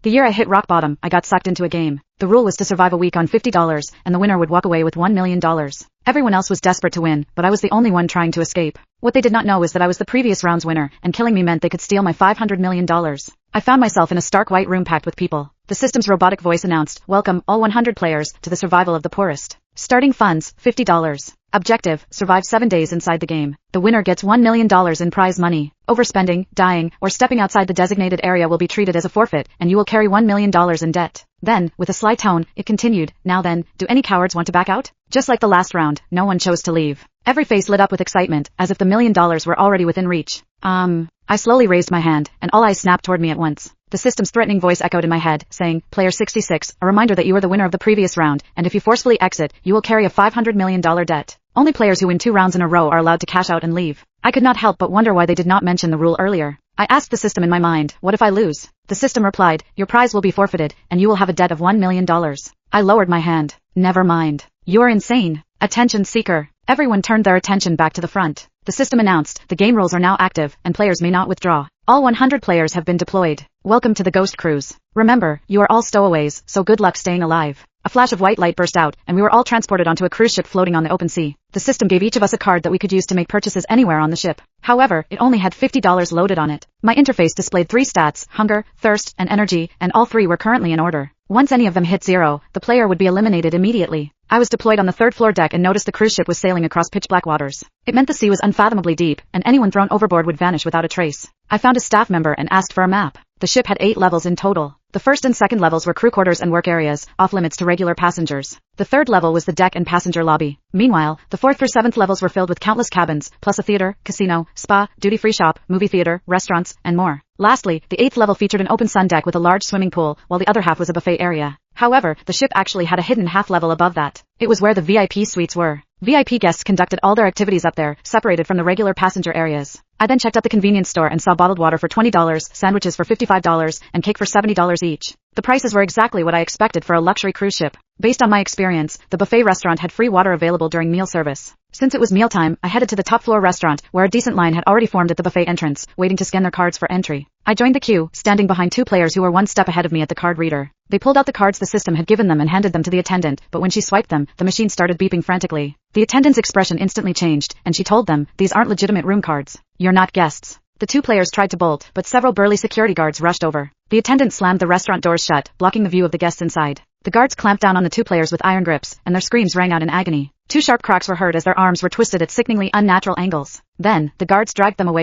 The year I hit rock bottom, I got sucked into a game. The rule was to survive a week on $50, and the winner would walk away with $1 million. Everyone else was desperate to win, but I was the only one trying to escape. What they did not know was that I was the previous round's winner, and killing me meant they could steal my $500 million. I found myself in a stark white room packed with people. The system's robotic voice announced, "Welcome, all 100 players, to the survival of the poorest. Starting funds, $50. Objective, survive 7 days inside the game. The winner gets $1 million in prize money. Overspending, dying, or stepping outside the designated area will be treated as a forfeit, and you will carry $1 million in debt." Then, with a sly tone, it continued, "Now then, do any cowards want to back out?" Just like the last round, no one chose to leave. Every face lit up with excitement, as if the $1 million were already within reach. I slowly raised my hand, and all eyes snapped toward me at once. The system's threatening voice echoed in my head, saying, "Player 66, a reminder that you are the winner of the previous round, and if you forcefully exit, you will carry a $500 million debt. Only players who win 2 rounds in a row are allowed to cash out and leave." I could not help but wonder why they did not mention the rule earlier. I asked the system in my mind, "What if I lose?" The system replied, "Your prize will be forfeited, and you will have a debt of $1 million. I lowered my hand. "Never mind. You're insane. Attention seeker." Everyone turned their attention back to the front. The system announced, "The game rules are now active, and players may not withdraw. All 100 players have been deployed. Welcome to the Ghost Cruise. Remember, you are all stowaways, so good luck staying alive." A flash of white light burst out, and we were all transported onto a cruise ship floating on the open sea. The system gave each of us a card that we could use to make purchases anywhere on the ship. However, it only had $50 loaded on it. My interface displayed 3 stats, hunger, thirst, and energy, and all 3 were currently in order. Once any of them hit 0, the player would be eliminated immediately. I was deployed on the 3rd floor deck and noticed the cruise ship was sailing across pitch-black waters. It meant the sea was unfathomably deep, and anyone thrown overboard would vanish without a trace. I found a staff member and asked for a map. The ship had 8 levels in total. The 1st and 2nd levels were crew quarters and work areas, off limits to regular passengers. The 3rd level was the deck and passenger lobby. Meanwhile, the 4th through 7th levels were filled with countless cabins, plus a theater, casino, spa, duty-free shop, movie theater, restaurants, and more. Lastly, the 8th level featured an open sun deck with a large swimming pool, while the other half was a buffet area. However, the ship actually had a hidden half-level above that. It was where the VIP suites were. VIP guests conducted all their activities up there, separated from the regular passenger areas. I then checked out the convenience store and saw bottled water for $20, sandwiches for $55, and cake for $70 each. The prices were exactly what I expected for a luxury cruise ship. Based on my experience, the buffet restaurant had free water available during meal service. Since it was mealtime, I headed to the top floor restaurant, where a decent line had already formed at the buffet entrance, waiting to scan their cards for entry. I joined the queue, standing behind 2 players who were 1 step ahead of me at the card reader. They pulled out the cards the system had given them and handed them to the attendant, but when she swiped them, the machine started beeping frantically. The attendant's expression instantly changed, and she told them, "These aren't legitimate room cards. You're not guests." The 2 players tried to bolt, but several burly security guards rushed over. The attendant slammed the restaurant doors shut, blocking the view of the guests inside. The guards clamped down on the 2 players with iron grips, and their screams rang out in agony. 2 sharp cracks were heard as their arms were twisted at sickeningly unnatural angles. Then, the guards dragged them away